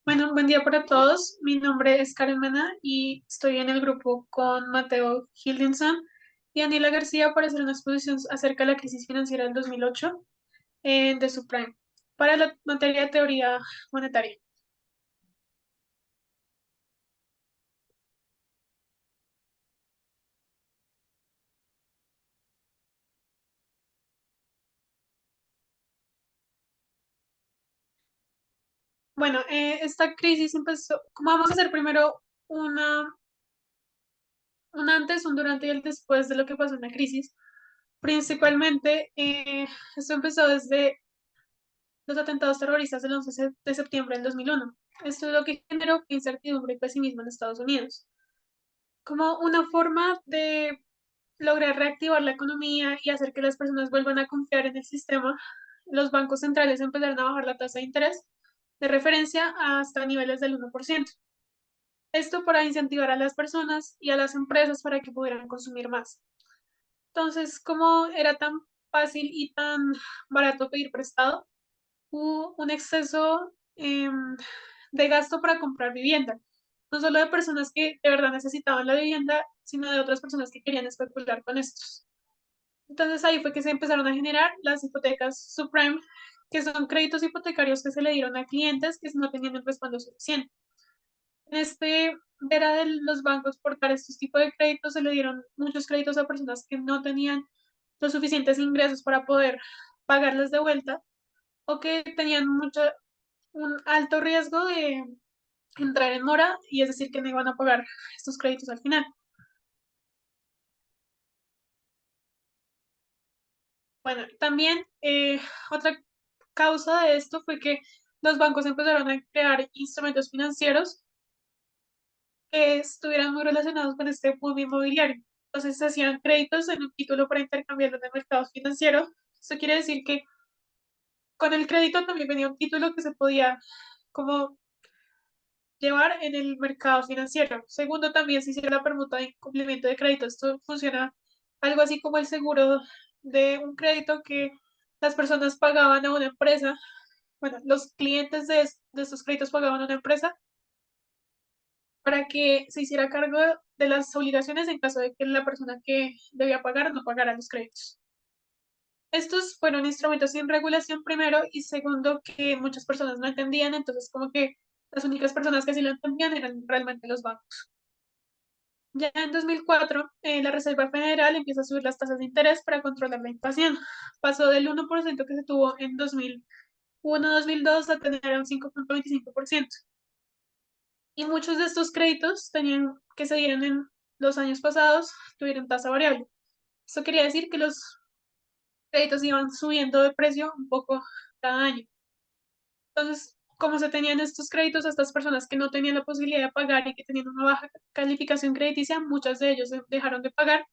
Bueno, buen día para todos. Mi nombre es Karen Mena y estoy en el grupo con Mateo Hildinson y Anila García para hacer una exposición acerca de la crisis financiera del 2008 de Subprime para la materia de teoría monetaria. Bueno, esta crisis empezó, como vamos a hacer primero un antes, un durante y el después de lo que pasó en la crisis. Principalmente, esto empezó desde los atentados terroristas del 11 de septiembre del 2001. Esto es lo que generó incertidumbre y pesimismo en Estados Unidos. Como una forma de lograr reactivar la economía y hacer que las personas vuelvan a confiar en el sistema, los bancos centrales empezaron a bajar la tasa de interés de referencia hasta niveles del 1%. Esto para incentivar a las personas y a las empresas para que pudieran consumir más. Entonces, como era tan fácil y tan barato pedir prestado, hubo un exceso de gasto para comprar vivienda, no solo de personas que de verdad necesitaban la vivienda, sino de otras personas que querían especular con estos. Entonces ahí fue que se empezaron a generar las hipotecas subprime, que son créditos hipotecarios que se le dieron a clientes que no tenían el respaldo suficiente. En este era de los bancos por dar estos tipos de créditos, se le dieron muchos créditos a personas que no tenían los suficientes ingresos para poder pagarles de vuelta o que tenían un alto riesgo de entrar en mora y es decir que no iban a pagar estos créditos al final. Bueno, también otra causa de esto fue que los bancos empezaron a crear instrumentos financieros que estuvieran muy relacionados con este boom inmobiliario. Entonces se hacían créditos en un título para intercambiarlo en el mercado financiero. Eso quiere decir que con el crédito también venía un título que se podía como llevar en el mercado financiero. Segundo, también se hiciera la permuta de cumplimiento de crédito. Esto funciona algo así como el seguro de un crédito que las personas pagaban a una empresa. Bueno, los clientes de estos créditos pagaban a una empresa para que se hiciera cargo de las obligaciones en caso de que la persona que debía pagar no pagara los créditos. Estos fueron instrumentos sin regulación primero y segundo que muchas personas no entendían, entonces como que las únicas personas que sí lo entendían eran realmente los bancos. Ya en 2004, la Reserva Federal empieza a subir las tasas de interés para controlar la inflación. Pasó del 1% que se tuvo en 2001-2002 a tener un 5,25%. Y muchos de estos créditos tenían que se dieron en los años pasados, tuvieron tasa variable. Eso quería decir que los créditos iban subiendo de precio un poco cada año. Entonces, como se tenían estos créditos a estas personas que no tenían la posibilidad de pagar y que tenían una baja calificación crediticia, muchas de ellos dejaron de pagar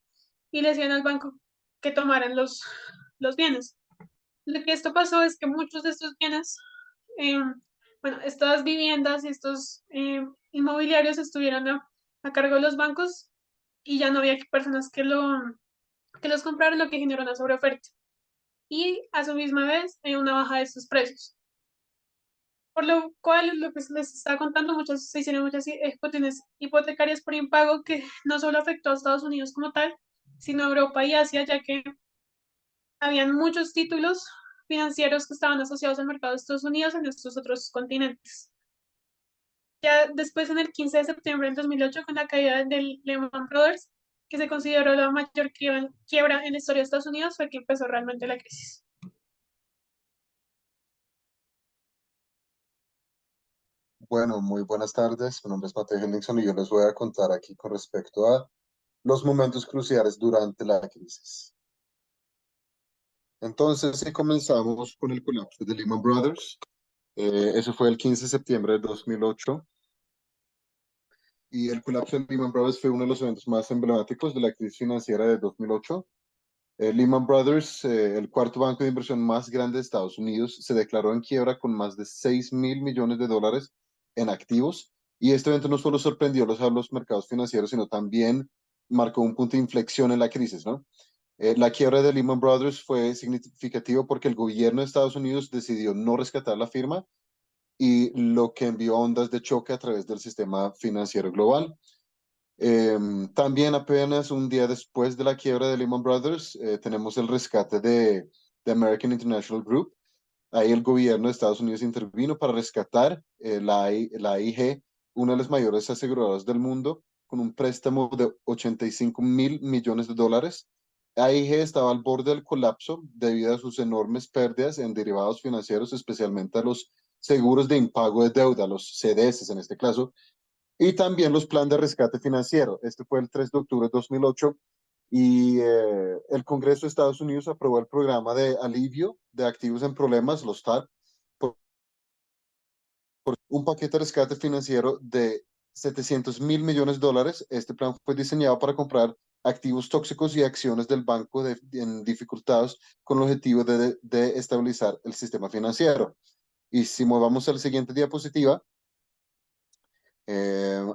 y le decían al banco que tomaran los bienes. Lo que esto pasó es que muchos de estos bienes, eh, bueno, estas viviendas y estos inmobiliarios estuvieron a cargo de los bancos y ya no había personas que los compraran, lo que generó una sobreoferta. Y a su misma vez una baja de estos precios. Por lo cual, lo que les estaba contando, se hicieron muchas ejecuciones hipotecarias por impago que no solo afectó a Estados Unidos como tal, sino a Europa y Asia, ya que habían muchos títulos financieros que estaban asociados al mercado de Estados Unidos en estos otros continentes. Ya después, en el 15 de septiembre del 2008, con la caída del Lehman Brothers, que se consideró la mayor quiebra en la historia de Estados Unidos, fue que empezó realmente la crisis. Bueno, muy buenas tardes. Mi nombre es Mateo Henningson y yo les voy a contar aquí con respecto a los momentos cruciales durante la crisis. Entonces, sí comenzamos con el colapso de Lehman Brothers. Eso fue el 15 de septiembre de 2008 y el colapso de Lehman Brothers fue uno de los eventos más emblemáticos de la crisis financiera de 2008. Lehman Brothers, el cuarto banco de inversión más grande de Estados Unidos, se declaró en quiebra con más de 6.000 millones de dólares en activos. Y este evento no solo sorprendió a los mercados financieros, sino también marcó un punto de inflexión en la crisis, ¿no? La quiebra de Lehman Brothers fue significativo porque el gobierno de Estados Unidos decidió no rescatar la firma y lo que envió ondas de choque a través del sistema financiero global. También apenas un día después de la quiebra de Lehman Brothers, tenemos el rescate de American International Group. Ahí el gobierno de Estados Unidos intervino para rescatar la AIG, una de las mayores aseguradoras del mundo, con un préstamo de 85.000 millones de dólares. AIG estaba al borde del colapso debido a sus enormes pérdidas en derivados financieros, especialmente a los seguros de impago de deuda, los CDS en este caso, y también los planes de rescate financiero. Este fue el 3 de octubre de 2008 y el Congreso de Estados Unidos aprobó el programa de alivio de activos en problemas, los TARP, por un paquete de rescate financiero de 700.000 millones de dólares. Este plan fue diseñado para comprar activos tóxicos y acciones del banco en dificultados con el objetivo de estabilizar el sistema financiero. Y si movamos a la siguiente diapositiva,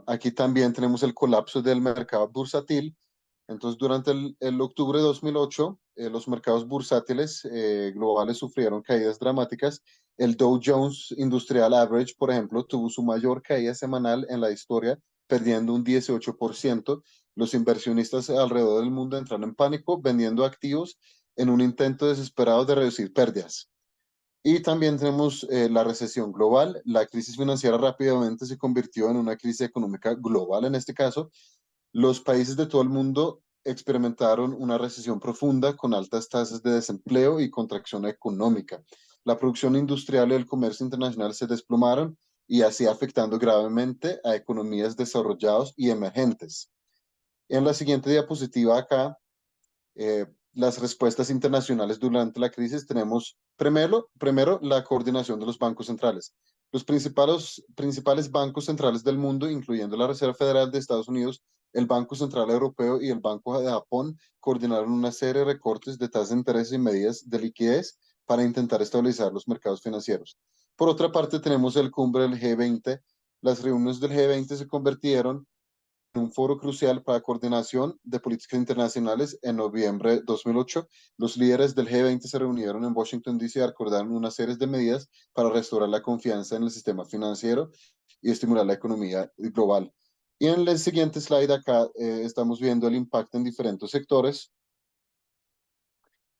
aquí también tenemos el colapso del mercado bursátil. Entonces, durante el octubre de 2008, los mercados bursátiles globales sufrieron caídas dramáticas. El Dow Jones Industrial Average, por ejemplo, tuvo su mayor caída semanal en la historia, perdiendo un 18%. Los inversionistas alrededor del mundo entraron en pánico, vendiendo activos en un intento desesperado de reducir pérdidas. Y también tenemos la recesión global. La crisis financiera rápidamente se convirtió en una crisis económica global en este caso. Los países de todo el mundo experimentaron una recesión profunda con altas tasas de desempleo y contracción económica. La producción industrial y el comercio internacional se desplomaron y así afectando gravemente a economías desarrolladas y emergentes. En la siguiente diapositiva acá eh, las respuestas internacionales durante la crisis, tenemos primero la coordinación de los bancos centrales. Los principales bancos centrales del mundo, incluyendo la Reserva Federal de Estados Unidos, el Banco Central Europeo y el Banco de Japón, coordinaron una serie de recortes de tasas de interés y medidas de liquidez para intentar estabilizar los mercados financieros. Por otra parte, tenemos el cumbre del G20. Las reuniones del G20 se convirtieron un foro crucial para coordinación de políticas internacionales en noviembre de 2008. Los líderes del G20 se reunieron en Washington, D.C. y acordaron una serie de medidas para restaurar la confianza en el sistema financiero y estimular la economía global. Y en el siguiente slide acá estamos viendo el impacto en diferentes sectores.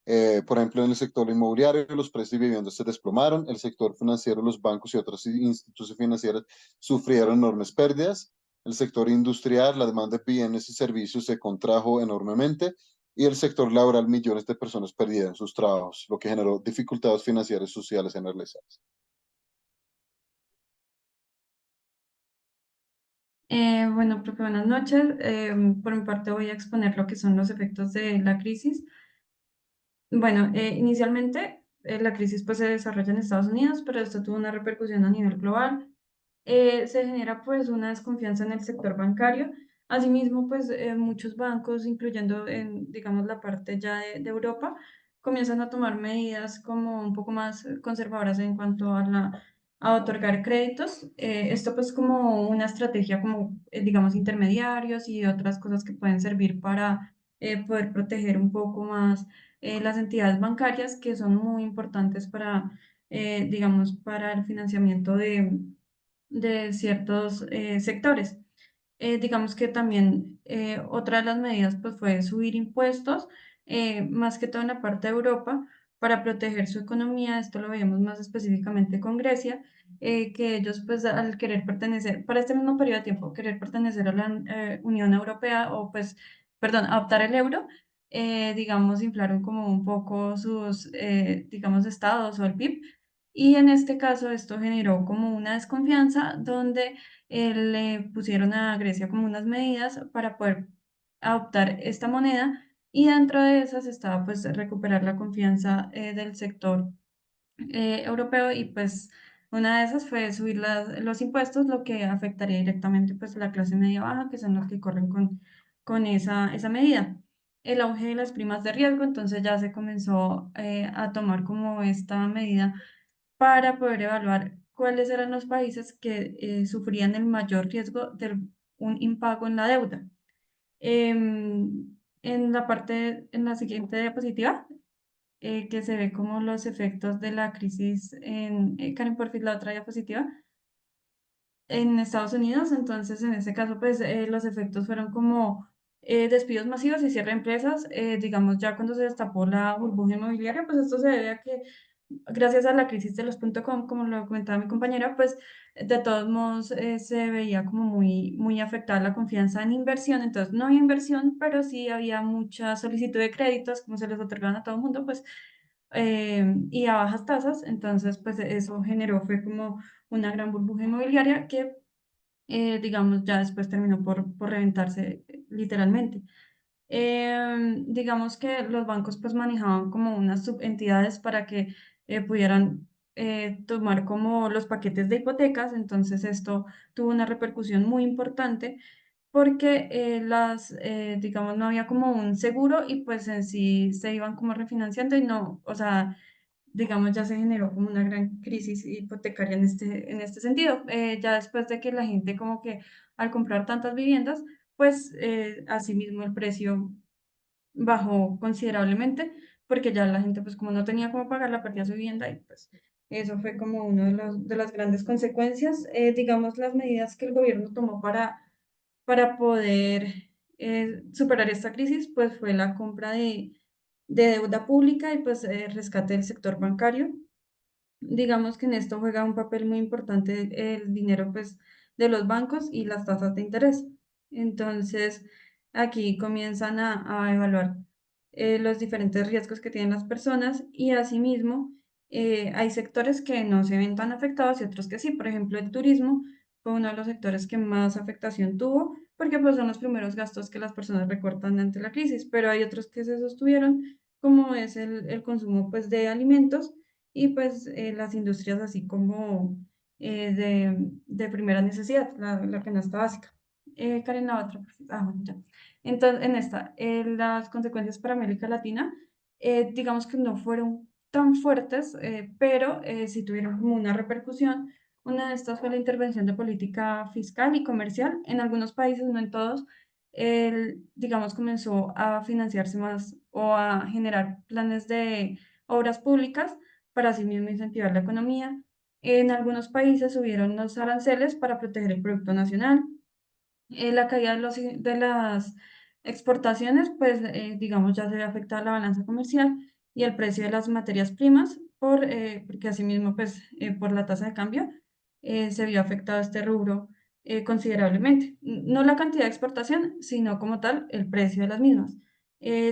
Por ejemplo, en el sector inmobiliario, los precios de viviendas se desplomaron, el sector financiero, los bancos y otras instituciones financieras sufrieron enormes pérdidas, el sector industrial, la demanda de bienes y servicios se contrajo enormemente y el sector laboral, millones de personas perdieron sus trabajos, lo que generó dificultades financieras y sociales generalizadas. Bueno, profe, buenas noches. Por mi parte voy a exponer lo que son los efectos de la crisis. Bueno, inicialmente la crisis pues se desarrolla en Estados Unidos, pero esto tuvo una repercusión a nivel global. Se genera pues una desconfianza en el sector bancario. Asimismo, pues muchos bancos, incluyendo en, digamos, la parte ya de Europa, comienzan a tomar medidas como un poco más conservadoras en cuanto a a otorgar créditos. Esto pues como una estrategia como, digamos, intermediarios y otras cosas que pueden servir para poder proteger un poco más las entidades bancarias que son muy importantes para, digamos, para el financiamiento de ciertos sectores. Digamos que también otra de las medidas pues, fue subir impuestos, más que todo en la parte de Europa, para proteger su economía. Esto lo vemos más específicamente con Grecia, que ellos pues al querer pertenecer, para este mismo periodo de tiempo, querer pertenecer a la Unión Europea o pues, perdón, adoptar el euro, digamos, inflaron como un poco sus, digamos, estados o el PIB. Y en este caso esto generó como una desconfianza donde le pusieron a Grecia como unas medidas para poder adoptar esta moneda y dentro de esas estaba pues recuperar la confianza del sector europeo y pues una de esas fue subir los impuestos, lo que afectaría directamente pues la clase media baja, que son los que corren con esa medida. El auge de las primas de riesgo, entonces ya se comenzó a tomar como esta medida para poder evaluar cuáles eran los países que sufrían el mayor riesgo de un impago en la deuda. En la siguiente diapositiva, que se ve como los efectos de la crisis en, Karen, por fin la otra diapositiva, en Estados Unidos. Entonces, en este caso, pues los efectos fueron como despidos masivos y cierre de empresas. Digamos, ya cuando se destapó la burbuja inmobiliaria, pues esto se debe a que gracias a la crisis de los .com, como lo comentaba mi compañera, pues de todos modos se veía como muy afectada la confianza en inversión. Entonces, no había inversión, pero sí había mucha solicitud de créditos, como se les otorgaban a todo el mundo, pues, y a bajas tasas. Entonces, pues eso generó, fue como una gran burbuja inmobiliaria que, digamos, ya después terminó por reventarse literalmente. Digamos que los bancos pues manejaban como unas subentidades para que pudieran tomar como los paquetes de hipotecas. Entonces esto tuvo una repercusión muy importante porque digamos, no había como un seguro y pues en sí se iban como refinanciando y no, o sea, digamos, ya se generó como una gran crisis hipotecaria en este sentido. Ya después de que la gente como que al comprar tantas viviendas, pues asimismo el precio bajó considerablemente, porque ya la gente pues como no tenía cómo pagarla, perdía su vivienda y pues eso fue como una de las grandes consecuencias. Digamos, las medidas que el gobierno tomó para poder superar esta crisis, pues fue la compra de deuda pública y pues rescate del sector bancario. Digamos que en esto juega un papel muy importante el dinero pues de los bancos y las tasas de interés. Entonces, aquí comienzan a evaluar los diferentes riesgos que tienen las personas y asimismo hay sectores que no se ven tan afectados y otros que sí. Por ejemplo, el turismo fue uno de los sectores que más afectación tuvo porque pues son los primeros gastos que las personas recortan ante la crisis, pero hay otros que se sostuvieron, como es el consumo pues de alimentos y pues las industrias así como de primera necesidad, la canasta básica. Karen, la otra, por favor. Bueno, ya. Entonces, en esta, las consecuencias para América Latina, digamos que no fueron tan fuertes, pero sí tuvieron como una repercusión. Una de estas fue la intervención de política fiscal y comercial. En algunos países, no en todos, digamos, comenzó a financiarse más o a generar planes de obras públicas para así mismo incentivar la economía. En algunos países subieron los aranceles para proteger el producto nacional. La caída de las exportaciones, pues digamos ya se ve afectada la balanza comercial y el precio de las materias primas, porque asimismo pues por la tasa de cambio se vio afectado este rubro considerablemente. No la cantidad de exportación, sino como tal el precio de las mismas.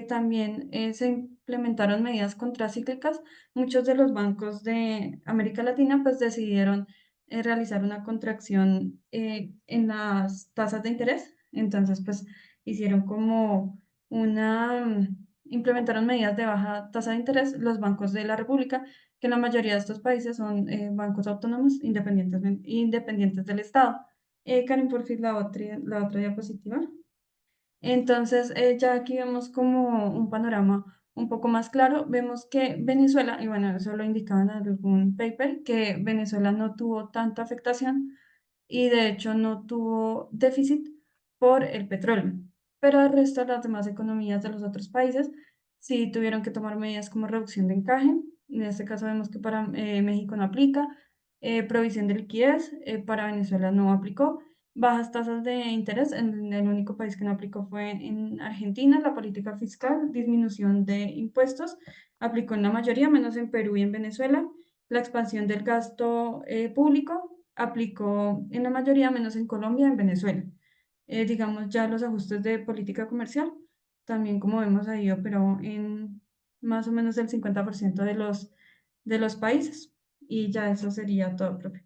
También se implementaron medidas contracíclicas. Muchos de los bancos de América Latina pues decidieron realizar una contracción en las tasas de interés. Entonces, pues hicieron como implementaron medidas de baja tasa de interés los bancos de la República, que en la mayoría de estos países son bancos autónomos independientes del Estado. Karen, por fin la otra diapositiva. Entonces, ya aquí vemos como un panorama un poco más claro. Vemos que Venezuela, y bueno, eso lo indicaba en algún paper, que Venezuela no tuvo tanta afectación y de hecho no tuvo déficit por el petróleo. Pero el resto de las demás economías de los otros países sí tuvieron que tomar medidas como reducción de encaje. En este caso vemos que para México no aplica, provisión de liquidez, para Venezuela no aplicó. Bajas tasas de interés, en el único país que no aplicó fue en Argentina. La política fiscal, disminución de impuestos, aplicó en la mayoría, menos en Perú y en Venezuela. La expansión del gasto público aplicó en la mayoría, menos en Colombia y en Venezuela. Digamos, ya los ajustes de política comercial, también como vemos ahí, operó en más o menos el 50% de los países. Y ya eso sería todo, profe.